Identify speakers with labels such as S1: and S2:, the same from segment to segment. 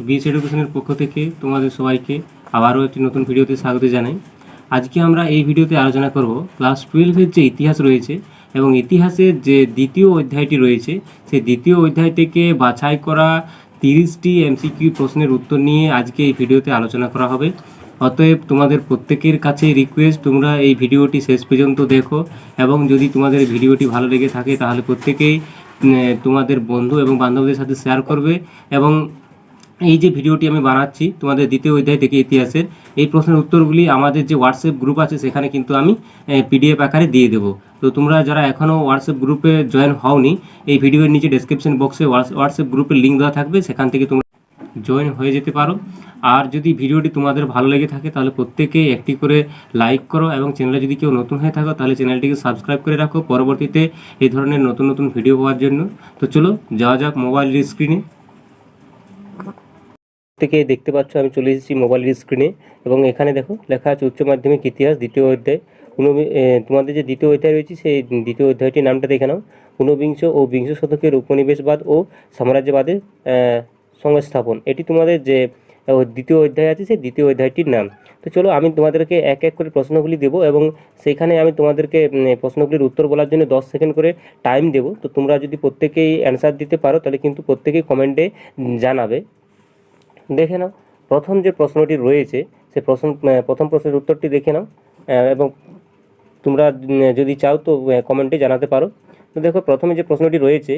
S1: BS এডুকেশনের পক্ষ থেকে তোমাদের সবাইকে আবারও একটি নতুন ভিডিওতে স্বাগত জানাই। আজকে আমরা এই ভিডিওতে আলোচনা করব ক্লাস 12-এর যে ইতিহাস রয়েছে এবং ইতিহাসের যে দ্বিতীয় অধ্যায়টি রয়েছে সেই দ্বিতীয় অধ্যায় থেকে বাছাই করা 30টি এমসিকিউ প্রশ্নের উত্তর নিয়ে আজকে এই ভিডিওতে আলোচনা করা হবে। অতএব তোমাদের প্রত্যেকের কাছে রিকোয়েস্ট, তোমরা এই ভিডিওটি শেষ পর্যন্ত দেখো এবং যদি তোমাদের ভিডিওটি ভালো লেগে থাকে তাহলে প্রত্যেকেই তোমাদের বন্ধু এবং বান্ধবদের সাথে শেয়ার করবে। এবং এই যে ভিডিওটি আমি বানাচ্ছি তোমাদের দ্বিতীয় অধ্যায় থেকে ইতিহাসের এই প্রশ্নের উত্তরগুলি আমাদের যে হোয়াটসঅ্যাপ গ্রুপ আছে সেখানে কিন্তু আমি পিডিএফ আকারে দিয়ে দেবো। তো তোমরা যারা এখনও হোয়াটসঅ্যাপ গ্রুপে জয়েন হওনি, এই ভিডিওর নিচে ডেসক্রিপশন বক্সে হোয়াটসঅ্যাপ গ্রুপের লিঙ্ক দেওয়া থাকবে, সেখান থেকে তোমরা জয়েন হয়ে যেতে পারো। আর যদি ভিডিওটি তোমাদের ভালো লেগে থাকে তাহলে প্রত্যেকে একটি করে লাইক করো এবং চ্যানেলে যদি কেউ নতুন হয়ে থাকো তাহলে চ্যানেলটিকে সাবস্ক্রাইব করে রাখো পরবর্তীতে এই ধরনের নতুন নতুন ভিডিও পাওয়ার জন্য। তো চলো যাওয়া যাক মোবাইলের স্ক্রিনে। থেকে দেখতে পাচ্ছ আমি চলে এসেছি মোবাইলের স্ক্রিনে এবং এখানে দেখো লেখা আছে উচ্চ মাধ্যমিক ইতিহাস দ্বিতীয় অধ্যায়। তোমাদের যে দ্বিতীয় অধ্যায় রয়েছে সেই দ্বিতীয় অধ্যায়টির নামটা দেখে নাও, ঊনবিংশ ও বিংশ শতকের উপনিবেশবাদ ও সাম্রাজ্যবাদের সংস্থাপন। এটি তোমাদের যে দ্বিতীয় অধ্যায় আছে সেই দ্বিতীয় অধ্যায়টির নাম। তো চলো আমি তোমাদেরকে এক এক করে প্রশ্নগুলি দেবো এবং সেইখানে আমি তোমাদেরকে প্রশ্নগুলির উত্তর বলার জন্য 10 সেকেন্ড করে টাইম দেবো। তো তোমরা যদি প্রত্যেকেই অ্যান্সার দিতে পারো তাহলে কিন্তু প্রত্যেকেই কমেন্টে জানাবে। দেখে নাও প্রথম যে প্রশ্নটি রয়েছে সে প্রথম প্রশ্নের উত্তরটি দেখে নাও এবং তোমরা যদি চাও তো কমেন্টে জানাতে পারো। তো দেখো প্রথমে যে প্রশ্নটি রয়েছে,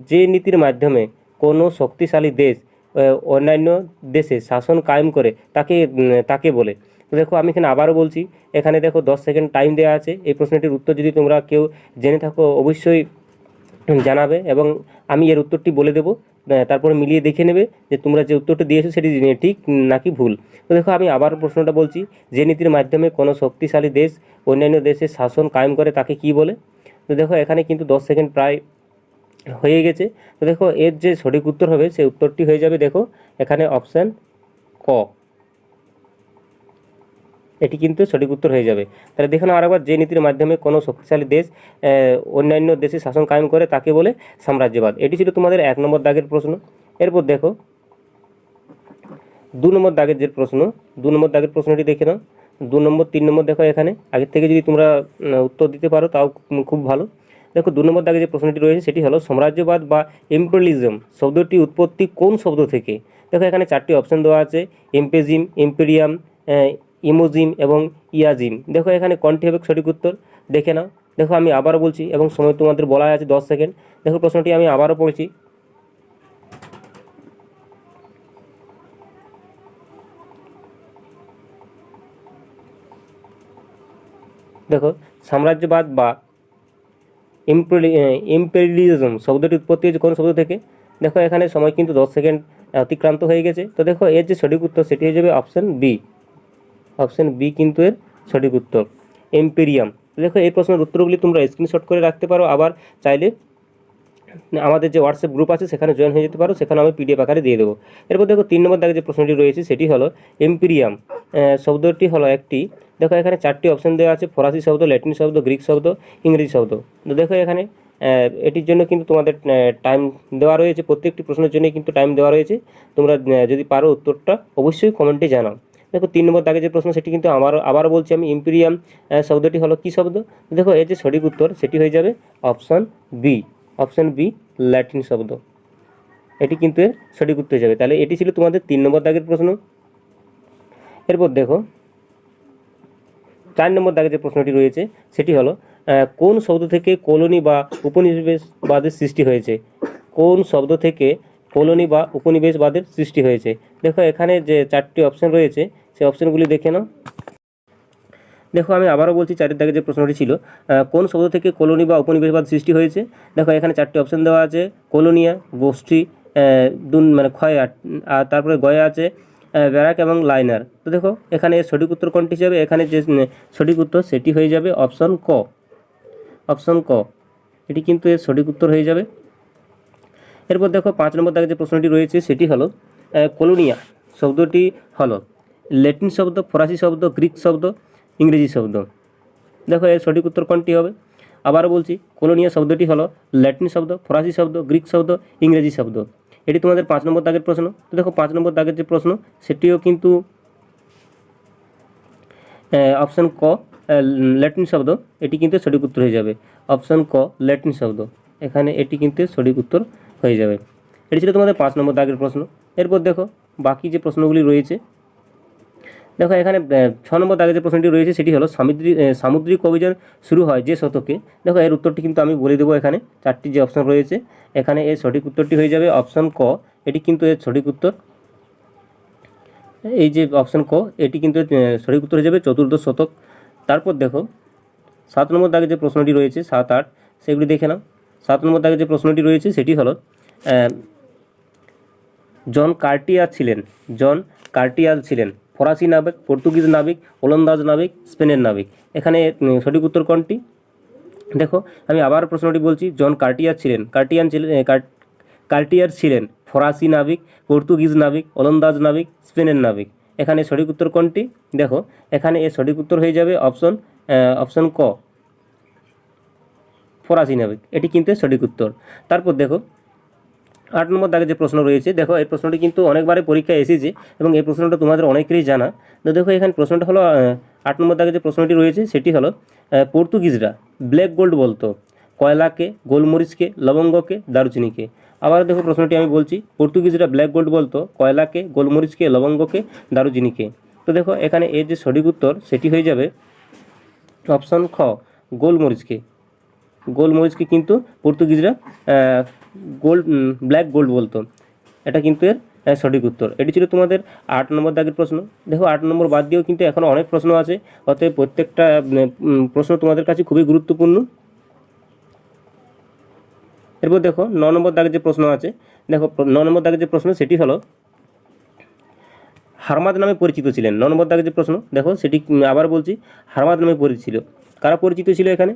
S1: যে নীতির মাধ্যমে কোনো শক্তিশালী দেশ অন্যান্য দেশে শাসন কায়েম করে তাকে বলে। তো দেখো আমি এখানে আবারও বলছি, এখানে দেখো 10 সেকেন্ড টাইম দেওয়া আছে। এই প্রশ্নটির উত্তর যদি তোমরা কেউ জেনে থাকো অবশ্যই জানাবে এবং আমি এর উত্তরটি বলে দেবো, তারপরে মিলিয়ে দেখে নেবে যে তোমরা যে উত্তরটা দিয়েছো সেটি ঠিক নাকি ভুল। তো দেখো আমি আবার প্রশ্নটা বলছি, যে নীতির মাধ্যমে কোনো শক্তিশালী দেশ অন্যান্য দেশের শাসন কায়েম করে তাকে কি বলে। তো দেখো এখানে কিন্তু 10 সেকেন্ড প্রায় হয়ে গেছে। তো দেখো এর যে সঠিক উত্তর হবে সেই উত্তরটি হয়ে যাবে, দেখো এখানে অপশান ক, এটি কিন্তু সঠিক উত্তর হয়ে যাবে। তাহলে দেখুন আরেকবার, যে নীতির মাধ্যমে কোনো শক্তিশালী দেশ অন্যান্য দেশে শাসন কায়েম করে তাকে বলে সাম্রাজ্যবাদ। এটি ছিল তোমাদের 1 নম্বর দাগের প্রশ্ন। এরপর দেখো 2 নম্বর দাগের যে প্রশ্ন, 2 নম্বর দাগের প্রশ্নটি দেখে নাও। 2 নম্বর 3 নম্বর দেখো এখানে আগের থেকে যদি তোমরা উত্তর দিতে পারো তাও খুব ভালো। দেখো 2 নম্বর দাগে যে প্রশ্নটি রয়েছে সেটি হলো সাম্রাজ্যবাদ বা ইম্পেরিয়ালিজম শব্দটি উৎপত্তি কোন শব্দ থেকে। দেখো এখানে 4টি অপশন দেওয়া আছে, এম্পেজিম, ইম্পেরিয়াম, ইমোজিম এবং ইয়াজিম। দেখো এখানে কোনটি হবে সঠিক উত্তর দেখে নাও। দেখো আমি আবারও বলছি এবং সময় তোমাদের বলা আছে 10 সেকেন্ড। দেখো প্রশ্নটি আমি আবারও পড়ছি, দেখো সাম্রাজ্যবাদ বা ইম্পেরিয়ালিজম শব্দটি উৎপত্তি হয়েছে কোন শব্দ থেকে। দেখো এখানে সময় কিন্তু 10 সেকেন্ড অতিক্রান্ত হয়ে গেছে। তো দেখো এর যে সঠিক উত্তর সেটি হয়ে যাবে অপশান বি। অপশান বি কিন্তু এর সঠিক উত্তর, এম্পেরিয়াম। দেখো এই প্রশ্নের উত্তরগুলি তোমরা স্ক্রিনশট করে রাখতে পারো, আবার চাইলে আমাদের যে হোয়াটসঅ্যাপ গ্রুপ আছে সেখানে জয়েন হয়ে যেতে পারো, সেখানে আমি পিডিএফ আকারে দিয়ে দেবো। এরপর দেখো 3 নম্বর দাগে যে প্রশ্নটি রয়েছে সেটি হলো এম্পিরিয়াম শব্দটি হলো একটি, দেখো এখানে 4টি অপশন দেওয়া আছে, ফরাসি শব্দ, ল্যাটিন শব্দ, গ্রিক শব্দ, ইংরেজি শব্দ। তো দেখো এখানে এটির জন্য কিন্তু তোমাদের টাইম দেওয়া রয়েছে, প্রত্যেকটি প্রশ্নের জন্য কিন্তু টাইম দেওয়া রয়েছে। তোমরা যদি পারো উত্তরটা অবশ্যই কমেন্টে জানাও। দেখো 3 নম্বর দাগে যে প্রশ্ন সেটি কিন্তু আবারও বলছি আমি, ইম্পিরিয়াম শব্দটি হলো কী শব্দ। দেখো এর যে সঠিক উত্তর সেটি হয়ে যাবে option B. Option B Latin শব্দ, এটি কিন্তু এর সঠিক উত্তর হয়ে যাবে। তাহলে এটি ছিল তোমাদের 3 নম্বর দাগের প্রশ্ন। এরপর দেখো 4 নম্বর দাগে যে প্রশ্নটি রয়েছে সেটি হলো কোন শব্দ থেকে কলোনি বা উপনিবেশবাদের সৃষ্টি হয়েছে। কোন শব্দ থেকে কলোনি বা উপনিবেশবাদের সৃষ্টি হয়েছে। দেখো এখানে যে 4টি অপশন রয়েছে সেই অপশনগুলি দেখে নাও। দেখো আমি আবারও বলছি, 4 দাগে যে প্রশ্নটি ছিল কোন শব্দ থেকে কলোনি বা উপনিবেশবাদ সৃষ্টি হয়েছে। দেখো এখানে 4টি অপশন দেওয়া আছে, কলোনিয়া, গোষ্ঠী, মানে ক্ষয়, আর তারপরে গয়ে আছে ব্যারাক এবং লাইনার। তো দেখো এখানে সঠিক উত্তর কোনটি হিসাবে, এখানে যে সঠিক উত্তর সেটি হয়ে যাবে অপশন ক। অপশন ক এটি কিন্তু এর সঠিক উত্তর হয়ে যাবে। এরপর দেখো 5 নম্বর দাগে যে প্রশ্নটি রয়েছে সেটি হলো কলোনিয়া শব্দটি হলো ল্যাটিন শব্দ, ফরাসি শব্দ, গ্রিক শব্দ, ইংরেজি শব্দ। দেখো এর সঠিক উত্তর কোনটি হবে, আবারও বলছি, কলোনিয়া শব্দটি হলো ল্যাটিন শব্দ, ফরাসি শব্দ, গ্রিক শব্দ, ইংরেজি শব্দ। এটি তোমাদের 5 নম্বর দাগের প্রশ্ন। তো দেখো 5 নম্বর দাগের যে প্রশ্ন সেটিও কিন্তু অপশান ক ল্যাটিন শব্দ, এটি কিন্তু সঠিক উত্তর হয়ে যাবে। অপশান ক ল্যাটিন শব্দ, এখানে এটি কিন্তু সঠিক উত্তর হয়ে যাবে। এটি ছিল তোমাদের 5 নম্বর দাগের প্রশ্ন। এরপর দেখো বাকি যে প্রশ্নগুলি রয়েছে, দেখো এখানে 6 নম্বর দাগে যে প্রশ্নটি রয়েছে সেটি হলো সামুদ্রিক অভিযান শুরু হয় যে শতকে। দেখো এর উত্তরটি কিন্তু আমি বলে দেবো। এখানে 4টি যে অপশান রয়েছে, এখানে এর সঠিক উত্তরটি হয়ে যাবে অপশান ক, এটি কিন্তু এর সঠিক উত্তর। এই যে অপশান ক, এটি কিন্তু সঠিক উত্তর হয়ে যাবে 14শ শতক। তারপর দেখো 7 নম্বর দাগে যে প্রশ্নটি রয়েছে, 7, 8 সেগুলি দেখে নাও। 7 নম্বর দাগে যে প্রশ্নটি রয়েছে সেটি হলো জন কার্টিয়াল ছিলেন ফরাসি নাবিক, পর্তুগিজ নাবিক, ওলন্দাজ নাবিক, স্পেনের নাবিক। এখানে সঠিক উত্তর কোনটি? দেখো আমি আবার প্রশ্নটি বলছি, জন কার্টিয়ার ছিলেন ফরাসি নাবিক, পর্তুগিজ নাবিক, ওলন্দাজ নাবিক, স্পেনের নাবিক। এখানে সঠিক উত্তর কোনটি? দেখো এখানে এর সঠিক উত্তর হয়ে যাবে অপশন ক ফরাসি নাবিক, এটি কিন্তু সঠিক উত্তর। তারপর দেখো 8 নম্বর দাগে যে প্রশ্ন রয়েছে, দেখো এই প্রশ্নটি কিন্তু অনেকবারই পরীক্ষায় এসেছে এবং এই প্রশ্নটা তোমাদের অনেকেরই জানা। তো দেখো এখানে প্রশ্নটা হলো 8 নম্বর দাগে যে প্রশ্নটি রয়েছে সেটি হলো পর্তুগিজরা ব্ল্যাক গোল্ড বলতো কয়লাকে, গোলমরিচকে, লবঙ্গকে, দারুচিনিকে। আবার দেখো প্রশ্নটি আমি বলছি, পর্তুগিজরা ব্ল্যাক গোল্ড বলতো কয়লাকে, গোলমরিচকে, লবঙ্গকে, দারুচিনিকে। তো দেখো এখানে এর যে সঠিক উত্তর সেটি হয়ে যাবে অপশন খ গোলমরিচকে কিন্তু পর্তুগিজরা ব্ল্যাক গোল্ড বলতো, এটা কিন্তু এর সঠিক উত্তর। এটি ছিল তোমাদের 8 নম্বর দাগের প্রশ্ন। দেখো 8 নম্বর বাদ দিয়েও কিন্তু এখনও অনেক প্রশ্ন আছে, অতএব প্রত্যেকটা প্রশ্ন তোমাদের কাছে খুবই গুরুত্বপূর্ণ। এরপর দেখো 9 নম্বর দাগের যে প্রশ্ন আছে, দেখো 9 নম্বর দাগের যে প্রশ্ন সেটি হলো হারমাদ নামে পরিচিত ছিলেন। 9 নম্বর দাগের যে প্রশ্ন, দেখো সেটি আবার বলছি, হারমাদ নামে পরিচিত। কারা পরিচিত ছিল এখানে?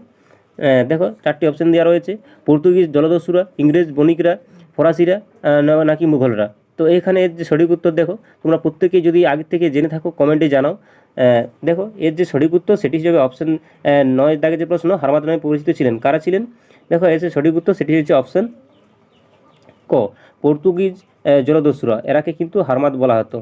S1: দেখো 4টি অপশান দেওয়া রয়েছে, পর্তুগিজ জলদস্যুরা, ইংরেজ বণিকরা, ফরাসিরা নাকি মুঘলরা। তো এখানে এর যে সঠিক উত্তর, দেখো তোমরা প্রত্যেকেই যদি আগে থেকে জেনে থাকো কমেন্টে জানাও। দেখো এর যে সঠিক উত্তর সেটি হিসেবে অপশান 9 দাগের যে প্রশ্ন, হারমাদ নামে পরিচিত ছিলেন, কারা ছিলেন? দেখো এর যে সঠিক উত্তর সেটি হচ্ছে অপশান ক পর্তুগিজ জলদস্যুরা, এরাকে কিন্তু হারমাদ বলা হতো,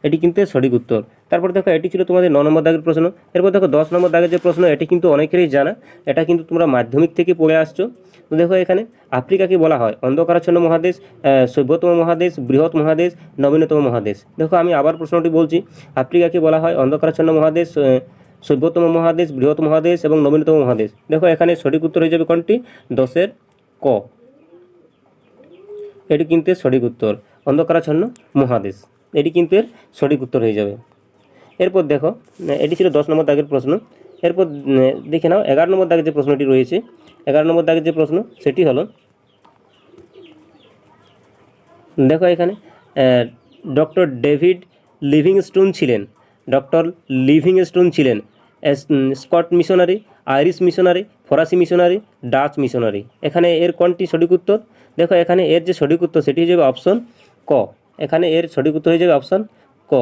S1: এটি কিন্তু সঠিক উত্তর। তারপর দেখো এটি ছিল তোমাদের 9 নম্বর দাগের প্রশ্ন। এরপর দেখো 10 নম্বর দাগের যে প্রশ্ন, এটি কিন্তু অনেকেরই জানা, এটা কিন্তু তোমরা মাধ্যমিক থেকে পড়ে আসছো। তো দেখো এখানে আফ্রিকাকে বলা হয় অন্ধকারাচ্ছন্ন মহাদেশ, সভ্যতম মহাদেশ, বৃহৎ মহাদেশ, নবীনতম মহাদেশ। দেখো আমি আবার প্রশ্নটি বলছি, আফ্রিকাকে বলা হয় অন্ধকারাচ্ছন্ন মহাদেশ, সভ্যতম মহাদেশ, বৃহৎ মহাদেশ এবং নবীনতম মহাদেশ। দেখো এখানে সঠিক উত্তর হয়ে যাবে কোনটি? 10-এর ক, এটি কিন্তু সঠিক উত্তর, অন্ধকারাচ্ছন্ন মহাদেশ, এটি কিন্তু এর সঠিক উত্তর হয়ে যাবে। এরপর দেখো এটি ছিল 10 নম্বর দাগের প্রশ্ন। এরপর দেখে নাও 11 নম্বর দাগের যে প্রশ্নটি রয়েছে, 11 নম্বর দাগের যে প্রশ্ন সেটি হলো, দেখো এখানে ডক্টর ডেভিড লিভিংস্টোন ছিলেন স্কট মিশনারি, আইরিশ মিশনারি, ফরাসি মিশনারি, ডাচ মিশনারি। এখানে এর কোনটি সঠিক উত্তর? দেখো এখানে এর যে সঠিক উত্তর সেটি হয়ে যাবে অপশন ক, এখানে এর সঠিক উত্তর হয়ে যাবে অপশন ক,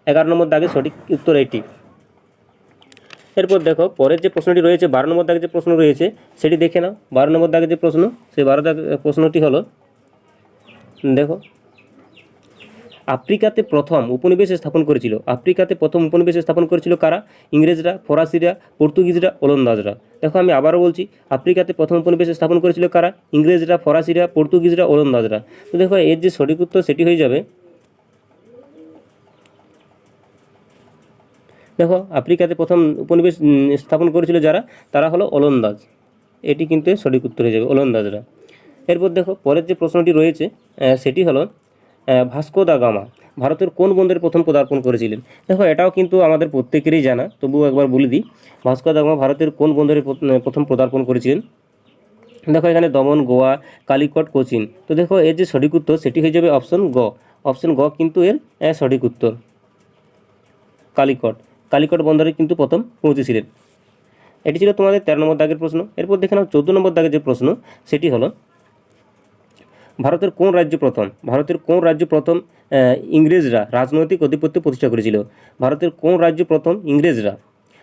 S1: 11 নম্বর দাগের সঠিক উত্তর এটি। এরপর দেখো পরের যে প্রশ্নটি রয়েছে, 12 নম্বর দাগের যে প্রশ্ন রয়েছে সেটি দেখে নাও। 12 নম্বর দাগের যে প্রশ্ন, সেই 12 দাগের প্রশ্নটি হলো, দেখো আফ্রিকাতে প্রথম উপনিবেশ স্থাপন করেছিল কারা? ইংরেজরা, ফরাসিরা, পর্তুগিজরা, ওলন্দাজরা। দেখো আমি আবারও বলছি, আফ্রিকাতে প্রথম উপনিবেশ স্থাপন করেছিল কারা? ইংরেজরা, ফরাসিরা, পর্তুগিজরা, ওলন্দাজরা। তো দেখো এর যে সঠিক উত্তর সেটি হয়ে যাবে, দেখো আফ্রিকাতে প্রথম উপনিবেশ স্থাপন করেছিল যারা, তারা হলো ওলন্দাজ, এটি কিন্তু সঠিক উত্তর হয়ে যাবে, ওলন্দাজরা। এরপর দেখো পরের যে প্রশ্নটি রয়েছে সেটি হলো ভাস্কো দা গামা ভারতের কোন বন্দরে প্রথম পদার্পণ করেছিলেন? দেখো এটাও কিন্তু আমাদের প্রত্যেকেরই জানা, তবুও একবার বলে দিই, ভাস্কো দা গামা ভারতের কোন বন্দরে প্রথম পদার্পণ করেছিলেন? দেখো এখানে দমন, গোয়া, কালিকট, কোচিন। তো দেখো এর যে সঠিক উত্তর সেটি হয়ে যাবে অপশন গ কিন্তু এর সঠিক উত্তর, কালিকট বন্দরে কিন্তু প্রথম পৌঁছেছিলেন। এটি ছিল তোমাদের 13 নম্বর দাগের প্রশ্ন। এরপর দেখে নাও 14 নম্বর দাগের যে প্রশ্ন সেটি হলো, ভারতের কোন রাজ্য প্রথম ইংরেজরা রাজনৈতিক আধিপত্য প্রতিষ্ঠা করেছিল? ভারতের কোন রাজ্য প্রথম ইংরেজরা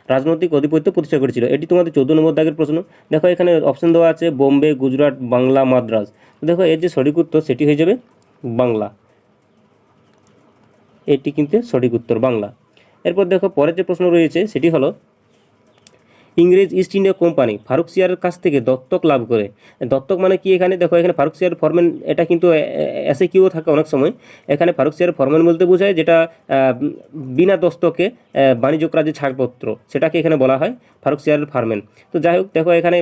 S1: রাজনৈতিক আধিপত্য প্রতিষ্ঠা করেছিল? এটি তোমাদের 14 নম্বর দাগের প্রশ্ন। দেখো এখানে অপশন দেওয়া আছে বোম্বে, গুজরাট, বাংলা, মাদ্রাজ। তো দেখো এর যে সঠিক উত্তর সেটি হয়ে যাবে বাংলা। এটি কিন্তু সঠিক উত্তর বাংলা। এরপর দেখো পরের যে প্রশ্ন রয়েছে সেটি হলো ইংরেজ ইস্ট ইন্ডিয়া কোম্পানি ফারুকসিয়ারের কাছ থেকে দত্তক লাভ করে। দত্তক মানে কি? এখানে দেখো এখানে ফারুকসিয়ার ফরম্যান, এটা কিন্তু এসে কিউ থাকে অনেক সময়। এখানে ফারুকসিয়ার ফরম্যান বলতে বোঝায় যেটা বিনা দস্তকে বাণিজ্য করার যে ছাড়পত্র, সেটাকে এখানে বলা হয় ফারুকসিয়ারের ফরম্যান। তো যাই হোক, দেখো এখানে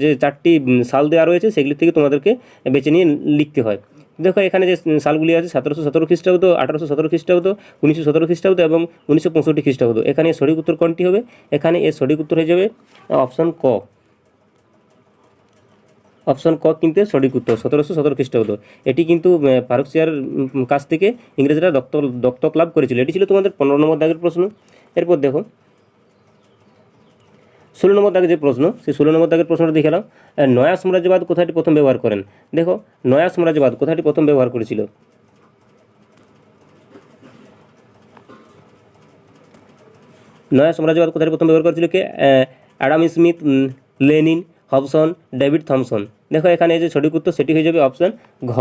S1: যে 4টি সাল দেওয়া রয়েছে সেগুলি থেকে তোমাদেরকে বেছে নিয়ে লিখতে হয়। দেখো এখানে যে সালগুলি আছে 1717 খ্রিস্টাব্দ, 1817 খ্রিস্টাব্দ, 1917 খ্রিস্টাব্দ এবং 1965 খ্রিস্টাব্দ। এখানে সঠিক উত্তর কোনটি হবে? এখানে এর সঠিক উত্তর হয়ে যাবে অপশন ক। অপশন ক কিন্তু সঠিক উত্তর 1717 খ্রিস্টাব্দ। এটি কিন্তু ফারুকসিয়ার কাছ থেকে ইংরেজরা দত্তক লাভ করেছিল। এটি ছিল তোমাদের 15 নম্বর দাগের প্রশ্ন। এরপর দেখো 16 নম্বর দাগের যে প্রশ্ন, সেই 16 নম্বর দাগের প্রশ্নটা দেখে নাও। নয়া সাম্রাজ্যবাদ কথাটি প্রথম ব্যবহার করেন? দেখো নয়া সাম্রাজ্যবাদ কথাটি প্রথম ব্যবহার করেছিল? নয়া সাম্রাজ্যবাদ কথাটি প্রথম ব্যবহার করেছিল কে? Adam Smith, Lenin, Hobson, David Thomson. দেখো এখানে যে সঠিক উত্তর সেটি হয়ে যাবে অপশন ঘ।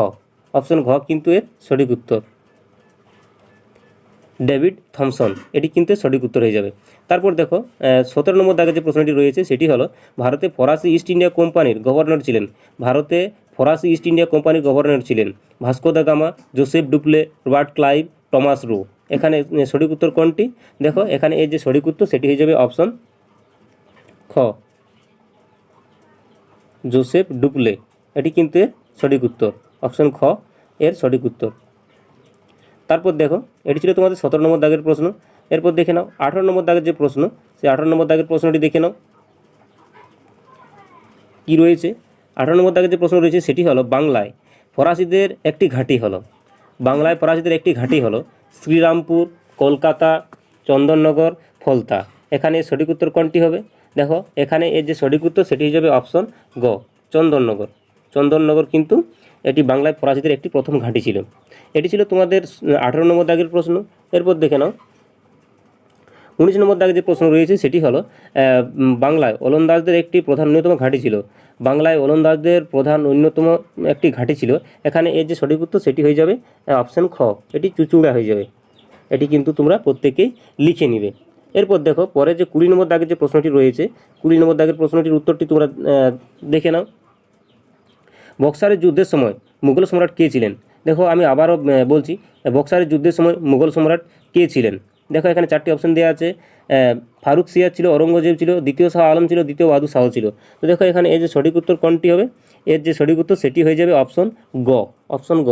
S1: অপশন ঘ কিন্তু এর সঠিক উত্তর, ডেভিড থমসন। এটি কিন্তু সঠিক উত্তর হয়ে যাবে। তারপর দেখো 17 নম্বর দাগে যে প্রশ্নটি রয়েছে সেটি হলো ভারতে ফরাসি ইস্ট ইন্ডিয়া কোম্পানির গভর্নর ছিলেন? ভারতে ফরাসি ইস্ট ইন্ডিয়া কোম্পানির গভর্নর ছিলেন Vasco da Gama, Joseph ডুপ্লে, Robert Clive, Thomas Roe. এখানে সঠিক উত্তর কোনটি? দেখো এখানে এর যে সঠিক উত্তর সেটি হয়ে যাবে অপশন খ, জোসেফ ডুপ্লে। এটি কিন্তু এর সঠিক উত্তর, অপশন খ এর সঠিক উত্তর। তারপর দেখো এটি ছিল তোমাদের 17 নম্বর দাগের প্রশ্ন। এরপর দেখে নাও 18 নম্বর দাগের যে প্রশ্ন, সেই 18 নম্বর দাগের প্রশ্নটি দেখে নাও কি রয়েছে। 18 নম্বর দাগের যে প্রশ্ন রয়েছে সেটি হলো বাংলায় ফরাসিদের একটি ঘাঁটি হলো। বাংলায় ফরাসিদের একটি ঘাঁটি হলো শ্রীরামপুর, কলকাতা, চন্দননগর, ফলতা। এখানে সঠিক উত্তর কোনটি হবে? দেখো এখানে এর যে সঠিক উত্তর সেটি হয়ে যাবে অপশন গ, চন্দননগর। চন্দননগর কিন্তু এটি বাংলায় ফরাসিদের একটি প্রথম ঘাঁটি ছিল। এটি ছিল তোমাদের 18 নম্বর দাগের প্রশ্ন। এরপর দেখে নাও 19 নম্বর দাগে যে প্রশ্ন রয়েছে সেটি হলো বাংলায় ওলন্দাজদের একটি প্রধান অন্যতম ঘাঁটি ছিল। বাংলায় ওলন্দাজদের প্রধান অন্যতম একটি ঘাঁটি ছিল। এখানে এর যে সঠিক উত্তর সেটি হয়ে যাবে অপশন খ, এটি চুচুড়া হয়ে যাবে। এটি কিন্তু তোমরা প্রত্যেকেই লিখে নিবে। এরপর দেখো পরে যে 20 নম্বর দাগের যে প্রশ্নটি রয়েছে, 20 নম্বর দাগের প্রশ্নটির উত্তরটি তোমরা দেখে নাও। বক্সারের যুদ্ধের সময় মুঘল সম্রাট কে ছিলেন? দেখো আমি আবারও বলছি, বক্সারের যুদ্ধের সময় মুঘল সম্রাট কে ছিলেন? দেখো এখানে 4টি অপশন দেওয়া আছে। ফারুকসিয়ার ছিল, ঔরঙ্গজেব ছিল, দ্বিতীয় শাহ আলম ছিল, দ্বিতীয় বাহাদুর শাহ ছিল। তো দেখো এখানে এর যে সঠিক উত্তর কোনটি হবে? এর যে সঠিক উত্তর সেটি হয়ে যাবে অপশন গ। অপশন গ,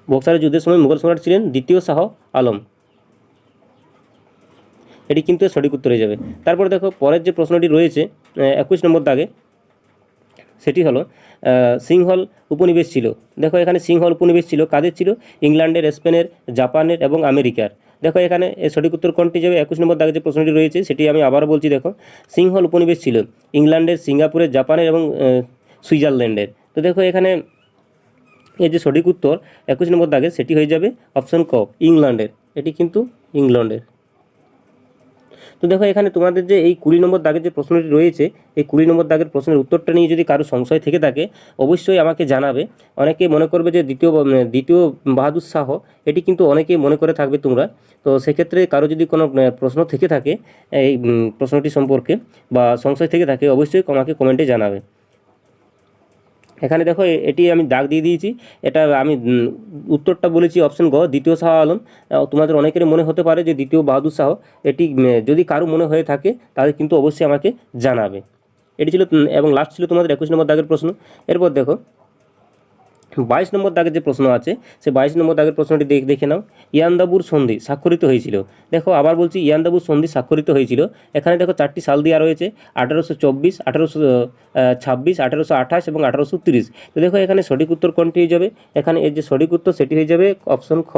S1: বক্সারের যুদ্ধের সময় মুঘল সম্রাট ছিলেন দ্বিতীয় শাহ আলম। এটি কিন্তু সঠিক উত্তর হয়ে যাবে। তারপর দেখো পরের যে প্রশ্নটি রয়েছে 21 নম্বর দাগে, সেটি হলো সিংহল উপনিবেশ ছিল। দেখো এখানে সিংহল উপনিবেশ ছিল কাদের ছিল? ইংল্যান্ডের, স্পেনের, জাপানের এবং আমেরিকার। দেখো এখানে সঠিক উত্তর কোনটি যাবে? 21 নম্বর দাগে যে প্রশ্নটি রয়েছে সেটি আমি আবারও বলছি। দেখো সিংহল উপনিবেশ ছিল ইংল্যান্ডের, সিঙ্গাপুরের, জাপানের এবং সুইজারল্যান্ডের। তো দেখো এখানে এর যে সঠিক উত্তর 21 নম্বর দাগে সেটি হয়ে যাবে অপশন ক, ইংল্যান্ডের। এটি কিন্তু ইংল্যান্ডের। তো দেখো এখানে তোমাদের যে এই 20 নম্বর দাগের যে প্রশ্নটি রয়েছে, এই 20 নম্বর দাগের প্রশ্নের উত্তরটা নিয়ে যদি কারো সংশয় থেকে থাকে অবশ্যই আমাকে জানাবে। অনেকে মনে করবে যে দ্বিতীয় বাহাদুর শাহ, এটি কিন্তু অনেকেই মনে করে থাকবে তোমরা। তো সেক্ষেত্রে কারো যদি কোনো প্রশ্ন থেকে থাকে এই প্রশ্নটি সম্পর্কে বা সংশয় থেকে থাকে অবশ্যই আমাকে কমেন্টে জানাবে। এখানে দেখো এটি আমি দাগ দিয়ে দিয়েছি। এটা আমি উত্তরটা বলেছি অপশন গ, দ্বিতীয় শাহ আলম। তোমাদের অনেকেরই মনে হতে পারে যে দ্বিতীয় বাহাদুর শাহ। এটি যদি কারো মনে হয়ে থাকে তাহলে কিন্তু অবশ্যই আমাকে জানাবে। এটি ছিল এবং লাস্ট ছিল তোমাদের 21 নম্বর দাগের প্রশ্ন। এরপর দেখো 22 নম্বর দাগের যে প্রশ্ন আছে, সেই 22 নম্বর দাগের প্রশ্নটি দেখে নাও। ইয়ান্দাবুর সন্ধি স্বাক্ষরিত হয়েছিল? দেখো আবার বলছি, ইয়ান্দাবুর সন্ধি স্বাক্ষরিত হয়েছিল। এখানে দেখো 4টি সাল দেওয়া রয়েছে 1824, 1826, 1828 এবং 1830। তো দেখো এখানে সঠিক উত্তর কোনটি হয়ে যাবে? এখানে এর যে সঠিক উত্তর সেটি হয়ে যাবে অপশন খ,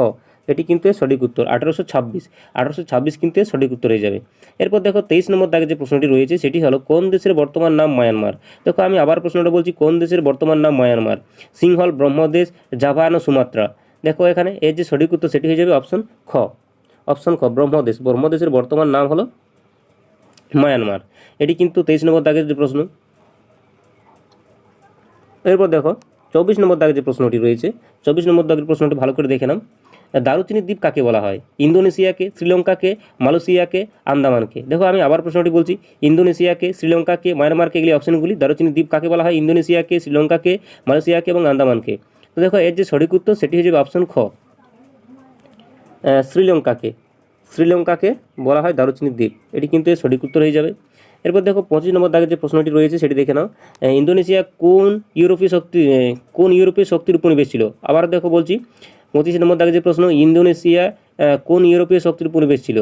S1: এটি কিন্তু সঠিক উত্তর 1826 কিন্তু সঠিক উত্তর হয়ে যাবে। এরপর দেখো 23 নম্বর দাগে যে প্রশ্নটি রয়েছে সেটি হলো কোন দেশের বর্তমান নাম মায়ানমার? দেখো আমি আবার প্রশ্নটা বলছি, কোন দেশের বর্তমান নাম মায়ানমার? সিংহল, ব্রহ্মদেশ, জাভা না সুমাত্রা? দেখো এখানে এর যে সঠিক উত্তর সেটি হয়ে যাবে অপশন খ, অপশন খ ব্রহ্মদেশ। ব্রহ্মদেশের বর্তমান নাম হলো মায়ানমার। এটি কিন্তু 23 নম্বর দাগের যে প্রশ্ন। এরপর দেখো 24 নম্বর দাগের যে প্রশ্নটি রয়েছে, 24 নম্বর দাগের প্রশ্নটি ভালো করে দেখে নাও। দারুচিনি দ্বীপ কাকে বলা হয়? ইন্দোনেশিয়াকে, শ্রীলঙ্কাকে, মালয়েশিয়াকে, আন্দামানকে। দেখো আমি আবার প্রশ্নটি বলছি, ইন্দোনেশিয়াকে, শ্রীলঙ্কাকে, মায়ানমারকে, এগুলি অপশনগুলি। দারুচিনি দ্বীপ কাকে বলা হয়? ইন্দোনেশিয়াকে, শ্রীলঙ্কাকে, মালয়েশিয়াকে এবং আন্দামানকে। তো দেখো এর যে সঠিক উত্তর সেটি হয়ে যাবে অপশন খ শ্রীলঙ্কাকে। শ্রীলঙ্কাকে বলা হয় দারুচিনি দ্বীপ। এটি কিন্তু এর সঠিক উত্তর হয়ে যাবে। এরপর দেখো 25 নম্বর দাগের যে প্রশ্নটি রয়েছে সেটি দেখে নাও। ইন্দোনেশিয়া কোন ইউরোপীয় শক্তির উপনিবেশ ছিল? আবার দেখো বলছি, 25 নম্বর দাগের যে প্রশ্ন, ইন্দোনেশিয়া কোন ইউরোপীয় শক্তির উপনিবেশ ছিল?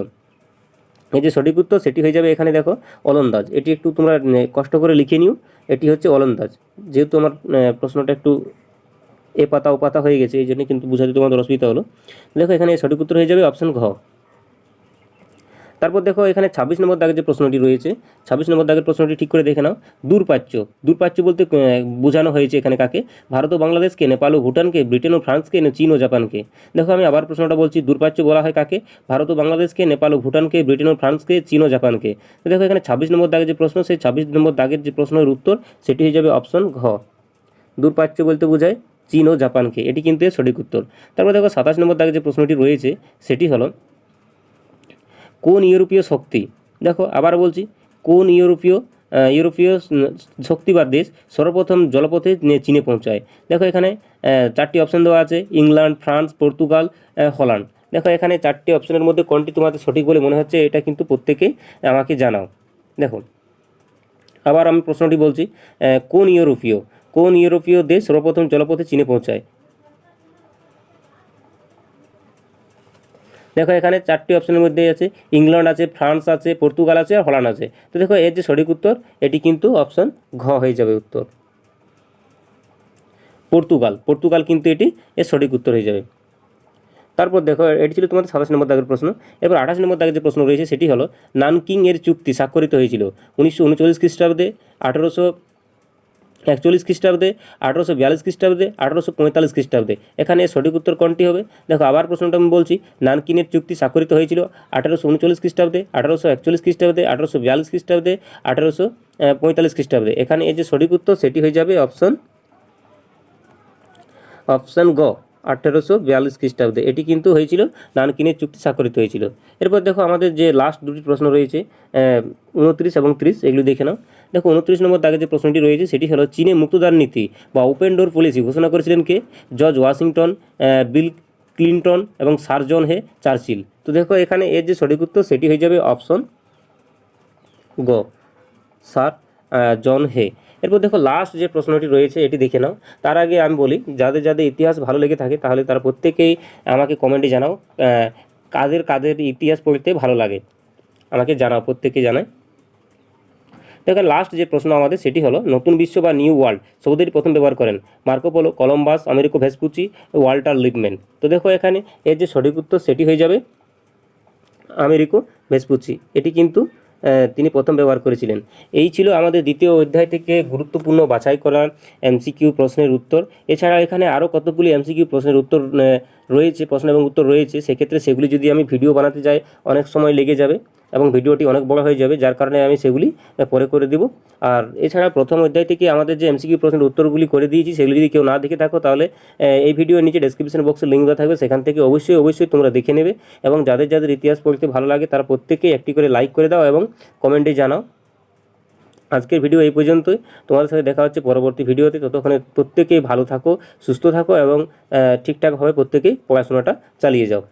S1: এই যে সঠিক উত্তর সেটি হয়ে যাবে এখানে দেখো ওলন্দাজ। এটি একটু তোমরা কষ্ট করে লিখে নিও, এটি হচ্ছে ওলন্দাজ। যেহেতু আমার প্রশ্নটা একটু এ পাতা ও পাতা হয়ে গেছে, এই জন্য কিন্তু বোঝাতে তোমাদের অসুবিধা হলো। দেখো এখানে সঠিক উত্তর হয়ে যাবে অপশন ঘ। তারপর দেখো এখানে 26 নম্বর দাগের যে প্রশ্নটি রয়েছে, 26 নম্বর দাগের প্রশ্নটি ঠিক করে দেখে নাও। দূরপ্রাচ্য, দূরপ্রাচ্য বলতে বোঝানো হয়েছে এখানে কাকে? ভারত ও বাংলাদেশকে, নেপাল ও ভুটানকে, ব্রিটেন ও ফ্রান্সকে, চীন ও জাপানকে। দেখো আমি আবার প্রশ্নটা বলছি, দূরপ্রাচ্য বলা হয় কাকে? ভারত ও বাংলাদেশকে, নেপাল ও ভুটানকে, ব্রিটেন ও ফ্রান্সকে, চীন ও জাপানকে। তো দেখো এখানে 26 নম্বর দাগের যে প্রশ্ন, সেই 26 নম্বর দাগের যে প্রশ্নের উত্তর সেটি হয়ে যাবে অপশন ঘ। দূরপ্রাচ্য বলতে বোঝায় চীন ও জাপানকে। এটি কিন্তু এর সঠিক উত্তর। তারপর দেখো 27 নম্বর দাগের যে প্রশ্নটি রয়েছে সেটি হলো কোন ইউরোপীয় শক্তি, দেখো আবার বলছি, কোন ইউরোপীয় শক্তিবাদ দেশ সর্বপ্রথম জলপথে চীনে পৌঁছায়? দেখো এখানে 4টি অপশন দেওয়া আছে, ইংল্যান্ড, ফ্রান্স, পর্তুগাল, হল্যান্ড। দেখো এখানে 4টি অপশনের মধ্যে কোনটি তোমাদের সঠিক বলে মনে হচ্ছে এটা কিন্তু প্রত্যেকেই আমাকে জানাও। দেখো আবার আমি প্রশ্নটি বলছি, কোন ইউরোপীয় দেশ সর্বপ্রথম জলপথে চীনে পৌঁছায়? দেখো এখানে 4টি অপশনের মধ্যে আছে, ইংল্যান্ড আছে, ফ্রান্স আছে, পর্তুগাল আছে আর হল্যান্ড আছে। তো দেখো এর যে সঠিক উত্তর এটি কিন্তু অপশন ঘ হয়ে যাবে উত্তর, পর্তুগাল কিন্তু এটি এর সঠিক উত্তর হয়ে যাবে। তারপর দেখো এটি ছিল তোমাদের 27 নম্বর দাগের প্রশ্ন। এরপর 28 নম্বর দাগের যে প্রশ্ন রয়েছে সেটি হলো নানকিং এর চুক্তি স্বাক্ষরিত হয়েছিল 1939 খ্রিস্টাব্দে, 1841 খ্রিস্টাব্দে, 1842 খ্রিস্টাব্দে, 1845 খ্রিস্টাব্দে। এখানে সঠিক উত্তর কোনটি হবে? দেখো আবার প্রশ্নটা আমি বলছি, নানকিনের চুক্তি স্বাক্ষরিত হয়েছিল 1839 খ্রিস্টাব্দে, 1841 খ্রিস্টাব্দে, 1842 খ্রিস্টাব্দে, 1845 খ্রিস্টাব্দে। এখানে এই যে সঠিক উত্তর সেটি হয়ে যাবে অপশন গ 1842 খ্রিস্টাব্দে। এটি কিন্তু হয়েছিল নানকিনের চুক্তি স্বাক্ষরিত হয়েছিল। এরপর দেখো আমাদের যে লাস্ট দুটি প্রশ্ন রয়েছে 29 এবং 30, এগুলো দেখে নাও। দেখো 29 নম্বর দাগে যে প্রশ্নটি রয়েছে সেটি হলো চীনে মুক্তদার নীতি বা ওপেন ডোর পলিসি ঘোষণা করেছিলেন কে? জর্জ ওয়াশিংটন, বিল ক্লিন্টন এবং স্যার জন হে চার্চিল। তো দেখো এখানে এর যে সঠিক উত্তর সেটি হয়ে যাবে অপশন গ স্যার জন হে। এরপর দেখো লাস্ট যে প্রশ্নটি রয়েছে এটি দেখে নাও। তার আগে আমি বলি, যাদের যাদের ইতিহাস ভালো লেগে থাকে তাহলে তারা প্রত্যেকেই আমাকে কমেন্টে জানাও কাদের ইতিহাস পড়তে ভালো লাগে, আমাকে জানাও, প্রত্যেকেই জানায়। দেখো লাস্ট যে প্রশ্ন আমাদের সেটি হলো নতুন বিশ্ব বা নিউ ওয়ার্ল্ড শব্দটি প্রথম ব্যবহার করেন Marco polo, Columbus, Amerigo Vespucci, Walter Lippmann. তো দেখো এখানে এর যে সঠিক উত্তর সেটি হয়ে যাবে আমেরিকো ভেসপুচি। এটি কিন্তু তিনি প্রথম ব্যবহার করেছিলেন। এই ছিল আমাদের দ্বিতীয় অধ্যায় থেকে গুরুত্বপূর্ণ বাছাই করা এমসিকিউ প্রশ্নের উত্তর। এছাড়া এখানে আরও কতগুলি এমসিকিউ প্রশ্নের উত্তর রয়েছে, প্রশ্ন এবং উত্তর রয়েছে। সেক্ষেত্রে সেগুলি যদি আমি ভিডিও বানাতে যাই অনেক সময় লেগে যাবে এবং ভিডিওটি অনেক বড় হয়ে যাবে, যার কারণে আমি সেগুলি পরে করে দেব। আর এছাড়া প্রথম অধ্যায় থেকে আমাদের যে এমসিকিউ প্রশ্নের উত্তরগুলি করে দিয়েছি সেগুলি যদি কেউ না দেখে থাকো তাহলে এই ভিডিওর নিচে ডেসক্রিপশন বক্সে লিঙ্ক দেওয়া থাকবে, সেখান থেকে অবশ্যই তোমরা দেখে নেবে। এবং যাদের ইতিহাস পড়তে ভালো লাগে তারা প্রত্যেকেই একটি করে লাইক করে দাও এবং কমেন্টে জানাও। আজকের ভিডিও এই পর্যন্তই, তোমাদের সাথে দেখা হচ্ছে পরবর্তী ভিডিওতে। ততক্ষণে প্রত্যেকেই ভালো থাকো, সুস্থ থাকো এবং ঠিকঠাকভাবে প্রত্যেকেই পড়াশোনাটা চালিয়ে যাও।